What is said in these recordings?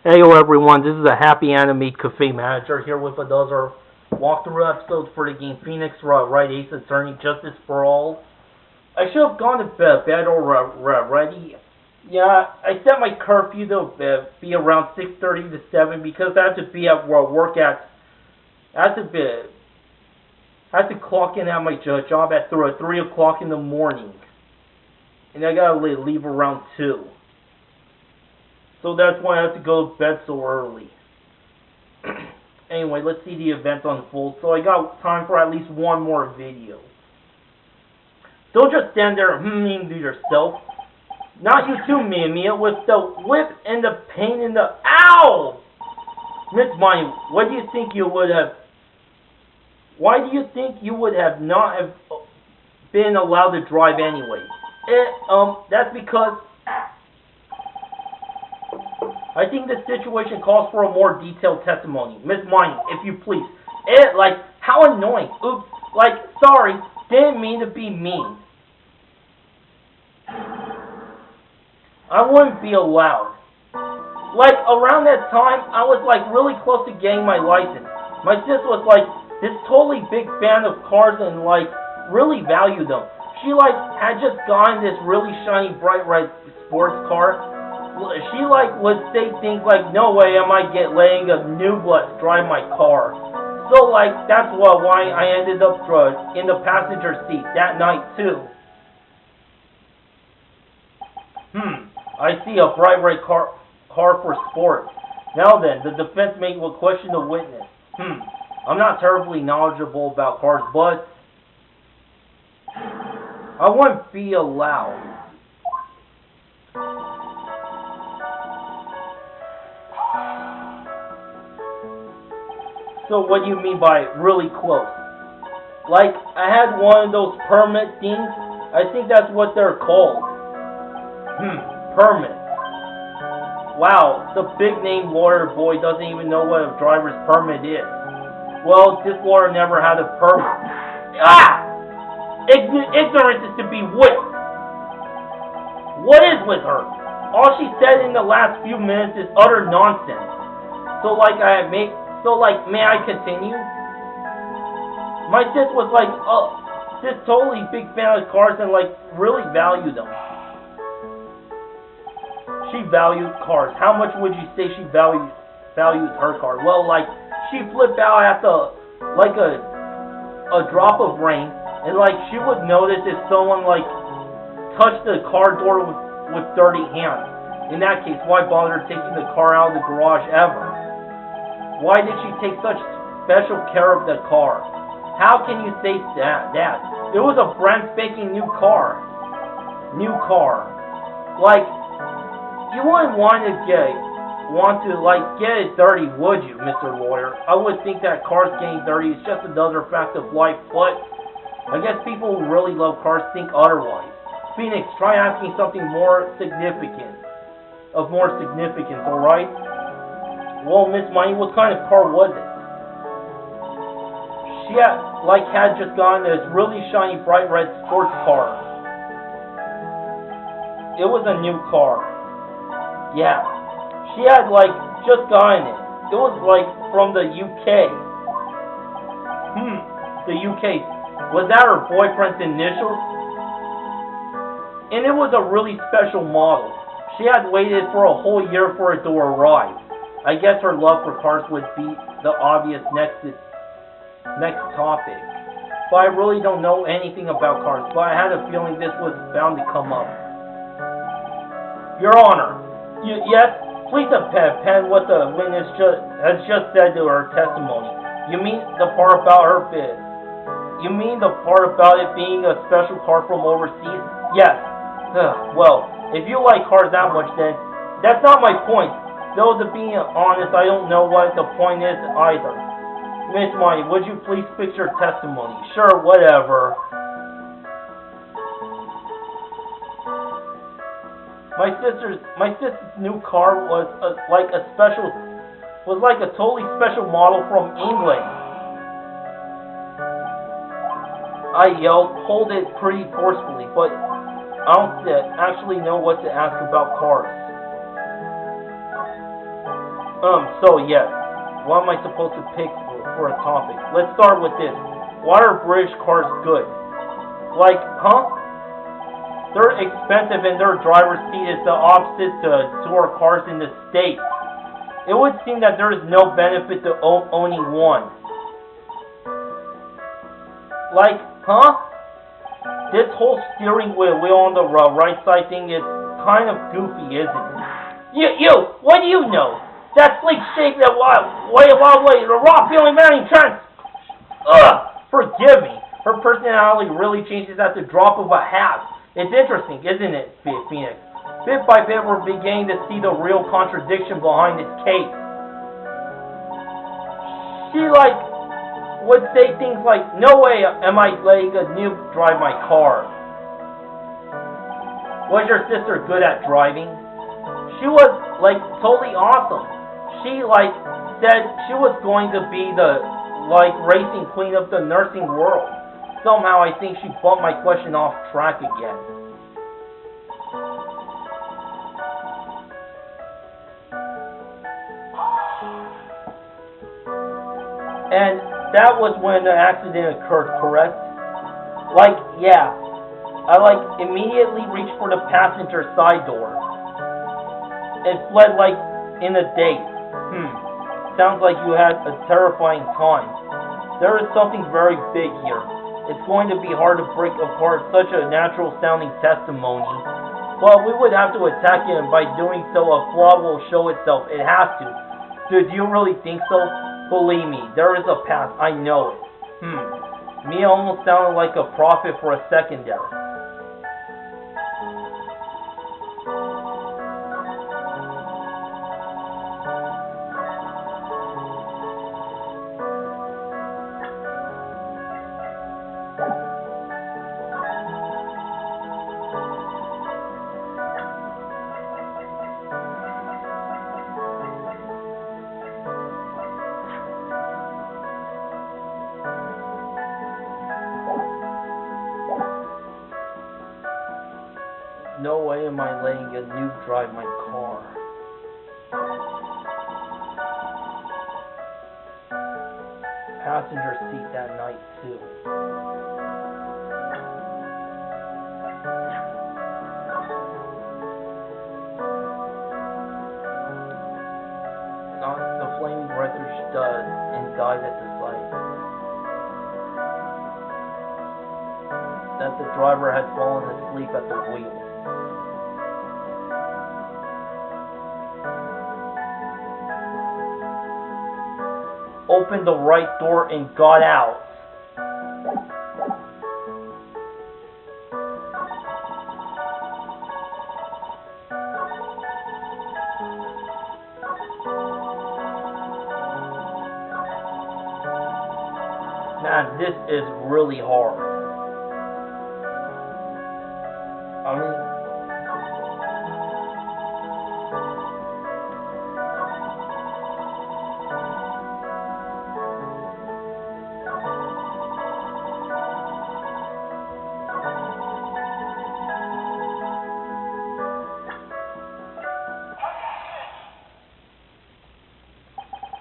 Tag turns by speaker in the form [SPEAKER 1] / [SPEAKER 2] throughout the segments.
[SPEAKER 1] Hello everyone, this is a HappyAnimaidCafeManager here with another walkthrough episode for the game Phoenix Wright Ace Attorney Justice for All. I should have gone to bed already. Yeah, I set my curfew to be around 6:30 to 7 because I have to be at work at I have to clock in at my job at 3 o'clock in the morning, and I gotta leave around 2. So that's why I have to go to bed so early. Anyway, let's see the event unfold. So I got time for at least one more video. Don't just stand there to yourself. Not you too, Mia, with the whip and the pain in the... Ow! Miss Money, what do you think you would have... Why do you think you would have not have been allowed to drive anyway? That's because... I think this situation calls for a more detailed testimony. Miss Mining, if you please. How annoying. Oops, sorry, didn't mean to be mean. I wouldn't be allowed. Around that time, I was, really close to getting my license. My sis was, this totally big fan of cars and, really valued them. She, had just gotten this really shiny, bright red sports car. She would say things like, "No way am I letting a noob drive my car." So that's why I ended up in the passenger seat that night too. I see a bright red car for sports. Now then, the defense will question the witness. I'm not terribly knowledgeable about cars, but I wouldn't be allowed. So what do you mean by really close? I had one of those permit things. I think that's what they're called. Permit. Wow, the big name lawyer boy doesn't even know what a driver's permit is. Well, this lawyer never had a permit. Ignorance is to be whipped. What is with her? All she said in the last few minutes is utter nonsense. May I continue? My sis was this totally big fan of cars and really valued them. She valued cars. How much would you say she valued her car? Well, she flipped out at a drop of rain, and she would notice if someone touched the car door with dirty hands. In that case, why bother taking the car out of the garage ever? Why did she take such special care of the car? How can you say that? It was a brand spanking new car. You wouldn't want to get it dirty, would you, Mr. Lawyer? I would think that cars getting dirty is just another fact of life, but I guess people who really love cars think otherwise. Phoenix, try asking something of more significance, alright? Well, Miss Money, what kind of car was it? She had just gotten this really shiny, bright red sports car. It was a new car. Yeah. She had, just gotten it. It was, from the UK. The UK. Was that her boyfriend's initials? And it was a really special model. She had waited for a whole year for it to arrive. I guess her love for cars would be the obvious next topic. But I really don't know anything about cars, but I had a feeling this was bound to come up. Your Honor, yes? Please append what the witness has just said to her testimony. You mean the part about You mean the part about it being a special car from overseas? Yes. Well, if you like cars that much, then that's not my point. Though, to be honest, I don't know what the point is either. Miss Money, would you please fix your testimony? Sure, whatever. My sister's new car was a totally special model from England. I yelled, hold it pretty forcefully, but I don't actually know what to ask about cars. So yes. What am I supposed to pick for a topic? Let's start with this. Why are British cars good? Like, huh? They're expensive and their driver's seat is the opposite to our cars in the States. It would seem that there is no benefit to owning one. Like, huh? This whole steering wheel on the right side thing is kind of goofy, isn't it? You! What do you know? That sleek shape that way, the raw feeling very intense. Ugh! Forgive me. Her personality really changes at the drop of a hat. It's interesting, isn't it, Phoenix? Bit by bit, we're beginning to see the real contradiction behind its case. She, would say things like, "No way am I letting a noob drive my car." Was your sister good at driving? She was, totally awesome. She, said she was going to be the, racing queen of the nursing world. Somehow I think she bumped my question off track again. And that was when the accident occurred, correct? Yeah. I, immediately reached for the passenger side door. It fled, in a daze. Sounds like you had a terrifying time. There is something very big here. It's going to be hard to break apart such a natural-sounding testimony. But we would have to attack it, and by doing so, a flaw will show itself. It has to. Do you really think so? Believe me, there is a path. I know it. Me almost sounded like a prophet for a second there. No way am I letting a noob drive my car. Passenger seat that night too. The flaming wreckage stood and died at the sight. That the driver had fallen asleep at the wheel. Opened the right door and got out. Man, this is really hard.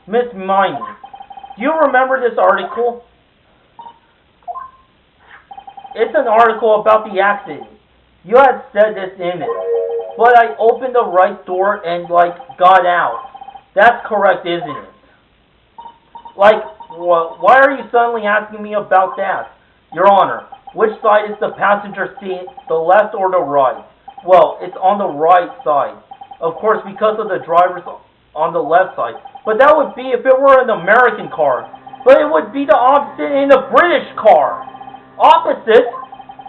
[SPEAKER 1] Miss Miney, do you remember this article? It's an article about the accident. You had said this in it. But I opened the right door and, got out. That's correct, isn't it? Why are you suddenly asking me about that? Your Honor, which side is the passenger seat, the left or the right? Well, it's on the right side. Of course, because of the driver's on the left side. But that would be if it were an American car. But it would be the opposite in a British car. Opposite?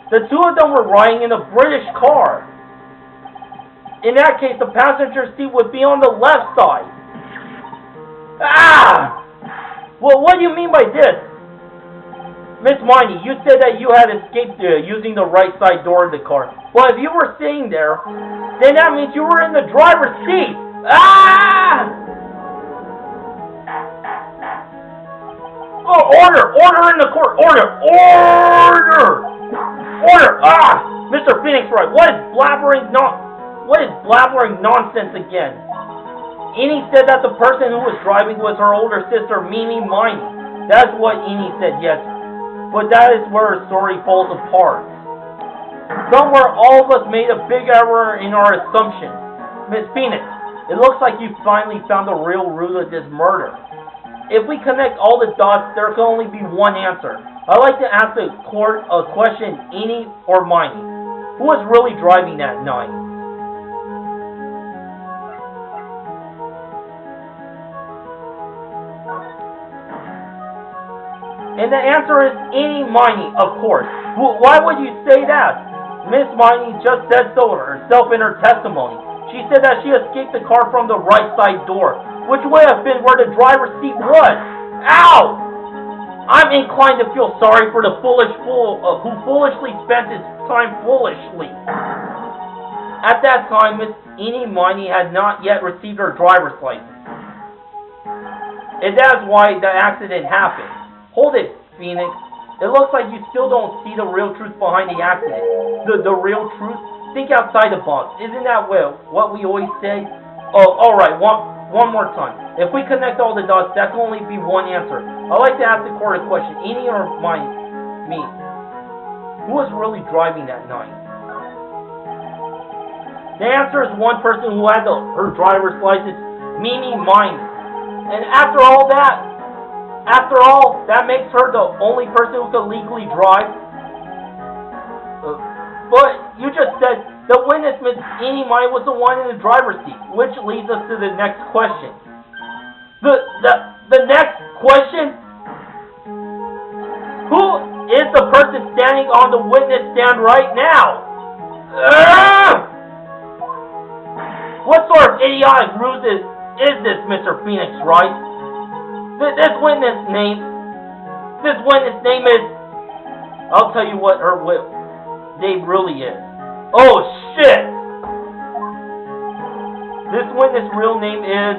[SPEAKER 1] The two of them were riding in a British car. In that case, the passenger seat would be on the left side. Ah! Well, what do you mean by this? Miss Miney, you said that you had escaped using the right side door of the car. Well, if you were sitting there, then that means you were in the driver's seat. Ah! Oh, order! Order in the court! Order! Order! Order! Ah! Mr. Phoenix Wright, what is blabbering nonsense again? Eni said that the person who was driving was her older sister, Mimi Miney. That's what Eni said, yes. But that is where her story falls apart. Somewhere all of us made a big error in our assumptions. Miss Phoenix, it looks like you finally found the real root of this murder. If we connect all the dots, there can only be one answer. I'd like to ask the court a question, Eni or Miney. Who was really driving that night? And the answer is Eni Miney, of course. Why would you say that? Miss Miney just said so herself in her testimony. She said that she escaped the car from the right side door, which would have been where the driver's seat was. Ow! I'm inclined to feel sorry for the foolish fool who foolishly spent his time foolishly. At that time, Miss Eni Miney had not yet received her driver's license. And that's why the accident happened. Hold it, Phoenix. It looks like you still don't see the real truth behind the accident. The real truth? Think outside the box. Isn't that what we always say? Oh, alright, one more time. If we connect all the dots, that can only be one answer. I'd like to ask the court a question. Eni or me? Who was really driving that night? The answer is one person who had her driver's license, Mimi Miney. And after all, that makes her the only person who can legally drive. But you just said the witness, Miss Eni Miney, was the one in the driver's seat, which leads us to the next question. The next question? Who is the person standing on the witness stand right now? What sort of idiotic ruse is this, Mr. Phoenix Wright? This witness name is... I'll tell you what her name really is. Oh, shit! This witness' real name is...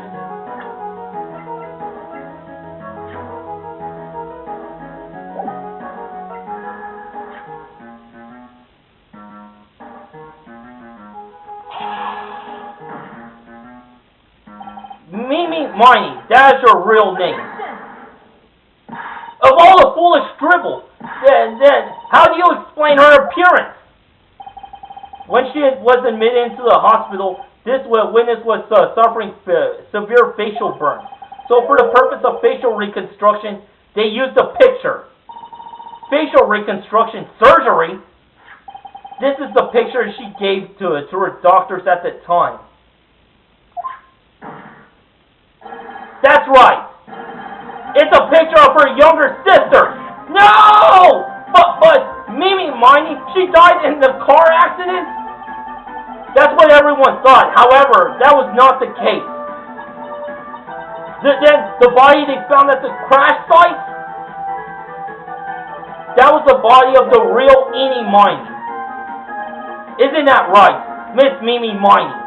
[SPEAKER 1] Mimi Miney. That is her real name. Of all the foolish dribble, then how do you explain her appearance? When she was admitted into the hospital, this witness was suffering severe facial burns. So for the purpose of facial reconstruction, they used a picture. Facial reconstruction surgery? This is the picture she gave to her doctors at the time. That's right. It's a picture of her younger sister. No! But Mimi Miney, she died in the car accident? That's what everyone thought. However, that was not the case. Then the body they found at the crash site? That was the body of the real Eni Miney. Isn't that right, Miss Mimi Miney?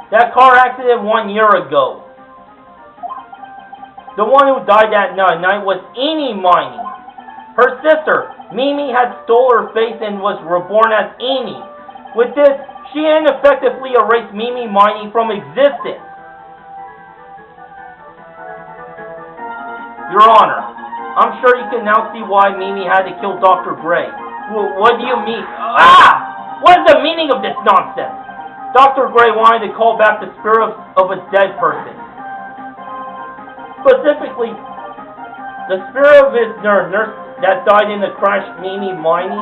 [SPEAKER 1] That car accident 1 year ago. The one who died that night was Eni Miney. Her sister, Mimi, had stole her face and was reborn as Eni. With this, she ineffectively erased Mimi Miney from existence. Your Honor, I'm sure you can now see why Mimi had to kill Dr. Gray. What do you mean? What is the meaning of this nonsense? Dr. Gray wanted to call back the spirit of a dead person. Specifically, the spirit of his nurse that died in the crash, Mimi Miney.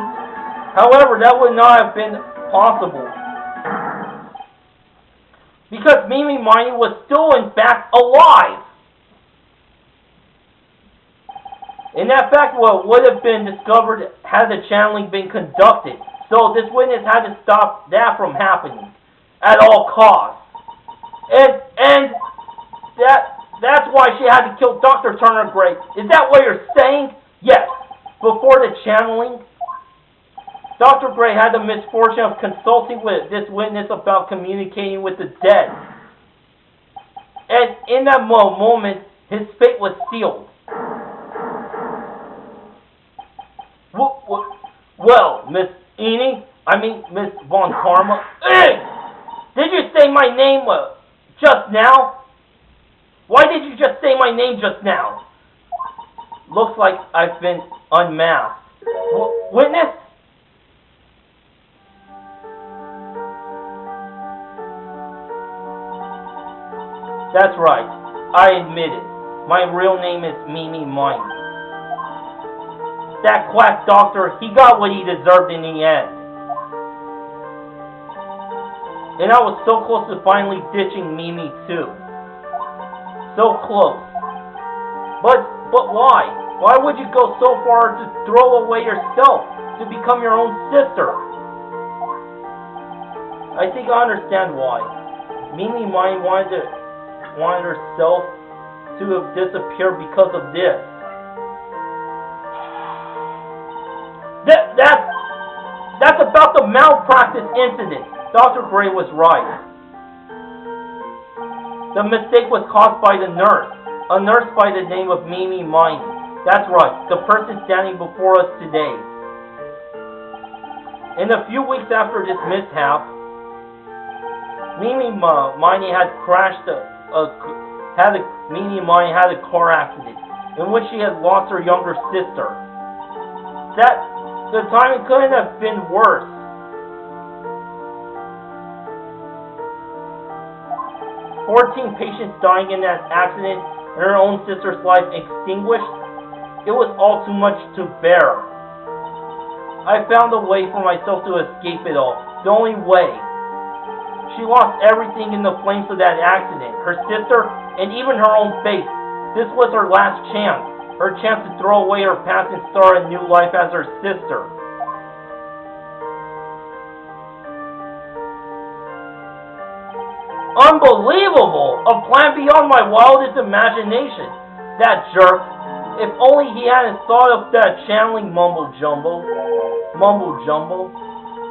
[SPEAKER 1] However, that would not have been possible. Because Mimi Miney was still, in fact, alive. And that fact would have been discovered had the channeling been conducted. So this witness had to stop that from happening at all costs. And that's why she had to kill Dr. Turner Gray. Is that what you're saying? Yes. Before the channeling, Dr. Gray had the misfortune of consulting with this witness about communicating with the dead. And in that moment, his fate was sealed. Well, Miss Miss Von Karma. Hey! Did you say my name just now? Why did you just say my name just now? Looks like I've been unmasked. Witness? That's right. I admit it. My real name is Mimi Mine. That quack doctor, he got what he deserved in the end. And I was so close to finally ditching Mimi too. So close. But why? Why would you go so far to throw away yourself to become your own sister? I think I understand why. Mimi Mine wanted herself to have disappeared because of this. That's about the malpractice incident. Dr. Gray was right. The mistake was caused by the nurse. A nurse by the name of Mimi Mine. That's right, the person standing before us today. In a few weeks after this mishap, Mimi Mine had a car accident in which she had lost her younger sister. The timing couldn't have been worse. 14 patients dying in that accident and her own sister's life extinguished. It was all too much to bear. I found a way for myself to escape it all. The only way. She lost everything in the flames of that accident. Her sister, and even her own faith. This was her last chance. Her chance to throw away her past and start a new life as her sister. Unbelievable! A plan beyond my wildest imagination. That jerk. If only he hadn't thought of that channeling mumbo jumbo.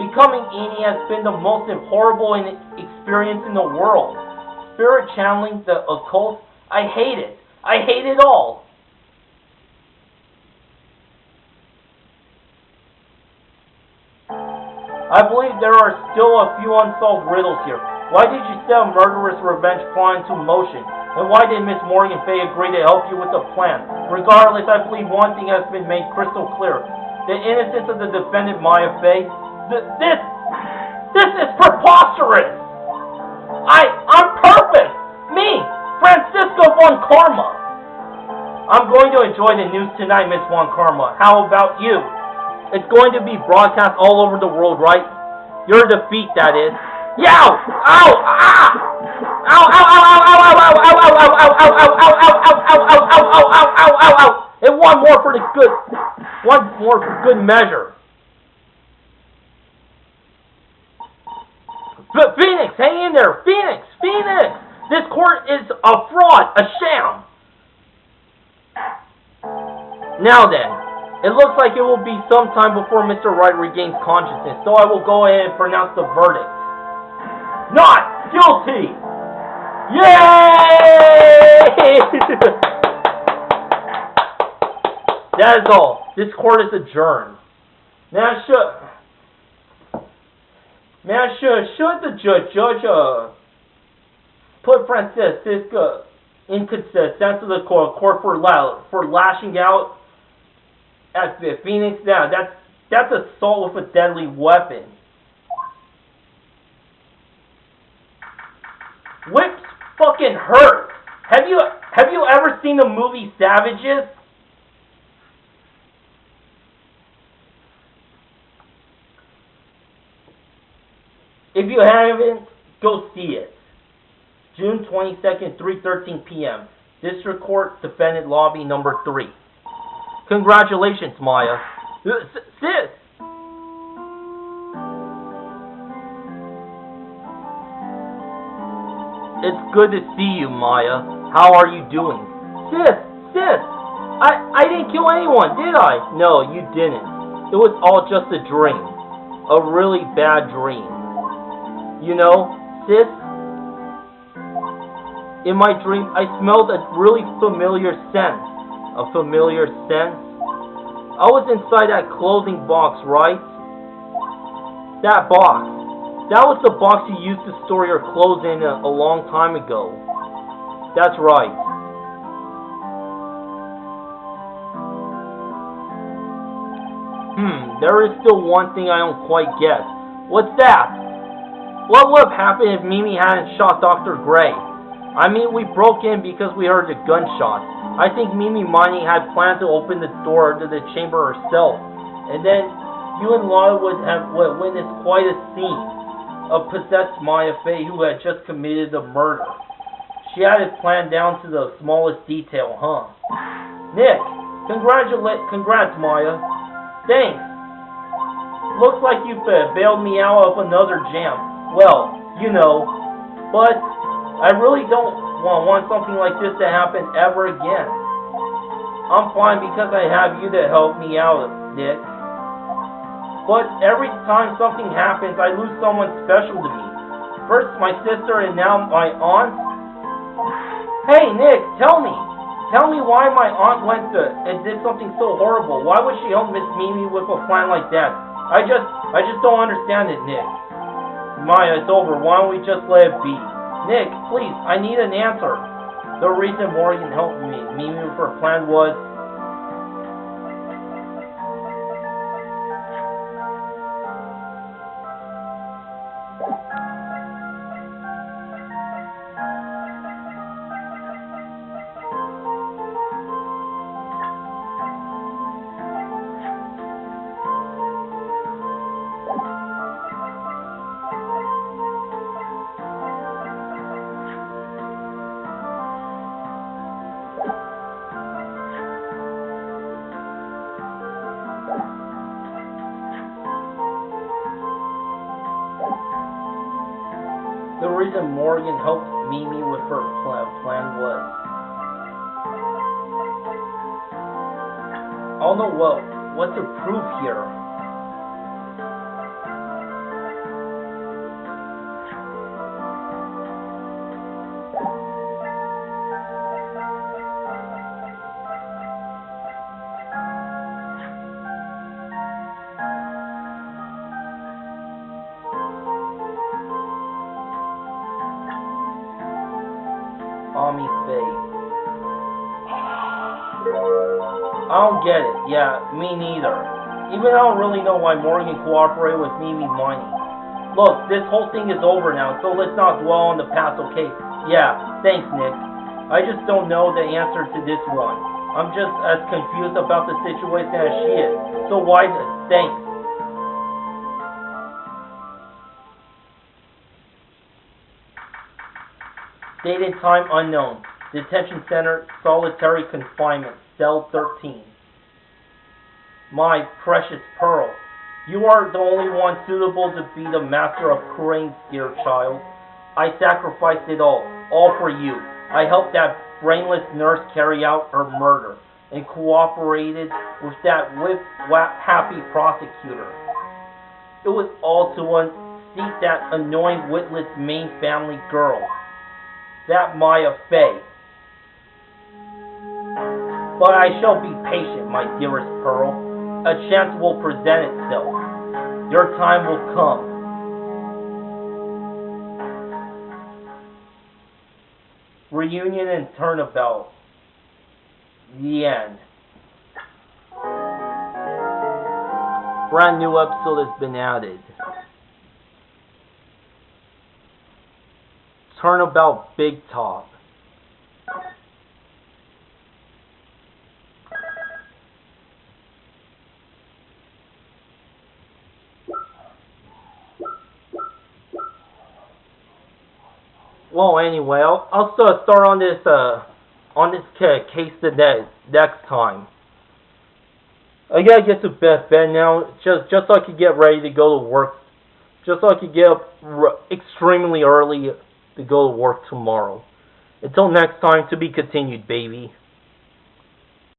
[SPEAKER 1] Becoming Eni has been the most horrible experience in the world. Spirit channeling, the occult, I hate it. I hate it all. I believe there are still a few unsolved riddles here. Why did you set a murderous revenge plot into motion? And why did Miss Morgan Fay agree to help you with the plan? Regardless, I believe one thing has been made crystal clear. The innocence of the defendant, Maya Fay. This is preposterous! I'm perfect! Me, Francisco Von Karma! I'm going to enjoy the news tonight, Miss Von Karma. How about you? It's going to be broadcast all over the world, right? Your defeat, that is. Yow! Ow! Ah! Ow! Ow! Ow! Ow! Ow! Ow! Ow! Ow! Ow! Ow! Ow! Ow! Ow! Ow! Ow! Ow! Ow! And one more for good measure. But Phoenix, hang in there, Phoenix! This court is a fraud, a sham. Now then, it looks like it will be some time before Mr. Wright regains consciousness, so I will go ahead and pronounce the verdict. Not guilty! Yay! That is all. This court is adjourned. Should the judge put Francisca in contempt of the court for lashing out at Phoenix? Now that's assault with a deadly weapon. Whips fucking hurt. Have you ever seen the movie Savages? If you haven't, go see it. June 22nd, 3:13 p.m. District Court, Defendant Lobby number 3. Congratulations, Maya. Sis! It's good to see you, Maya. How are you doing? Sis! I didn't kill anyone, did I? No, you didn't. It was all just a dream. A really bad dream. You know, sis, in my dream, I smelled a really familiar scent. A familiar scent? I was inside that clothing box, right? That box. That was the box you used to store your clothes in a long time ago. That's right. There is still one thing I don't quite get. What's that? What would have happened if Mimi hadn't shot Dr. Gray? I mean, we broke in because we heard the gunshots. I think Mimi Mining had planned to open the door to the chamber herself. And then you and Laura would have witnessed quite a scene of possessed Maya Fey who had just committed the murder. She had it planned down to the smallest detail, huh? Nick, congrats, Maya. Thanks. Looks like you bailed me out of another jam. Well, you know, but I really don't want something like this to happen ever again. I'm fine because I have you to help me out, Nick. But every time something happens, I lose someone special to me. First my sister and now my aunt. Hey, Nick, tell me. Tell me why my aunt went and did something so horrible. Why would she help Miss Mimi with a plan like that? I just don't understand it, Nick. Maya, it's over. Why don't we just let it be? Nick, please, I need an answer. The reason Morgan helped Mimi with her plan was... The reason Morgan helped Mimi with her plan was... I don't know what to prove here. Ami Faye. I don't get it. Yeah, me neither. Even I don't really know why Morgan cooperated with Mimi Mining. Look, this whole thing is over now, so let's not dwell on the past, okay? Yeah, thanks, Nick. I just don't know the answer to this one. I'm just as confused about the situation as she is. So why... Thanks. Date and time unknown. Detention Center, solitary confinement, cell 13. My precious Pearl, you are the only one suitable to be the master of Crane's, dear child. I sacrificed it all for you. I helped that brainless nurse carry out her murder and cooperated with that whip-happy prosecutor. It was all to unseat that annoying, witless Maine family girl. That Maya Fey. But I shall be patient, my dearest Pearl. A chance will present itself. Your time will come. Reunion and Turnabout. The end. Brand new episode has been added. Turnabout Big Top. Well, anyway, I'll start on this case the next time. I gotta get to bed now, just so I can get ready to go to work. Just so I can get up extremely early to go to work tomorrow. Until next time, to be continued, baby.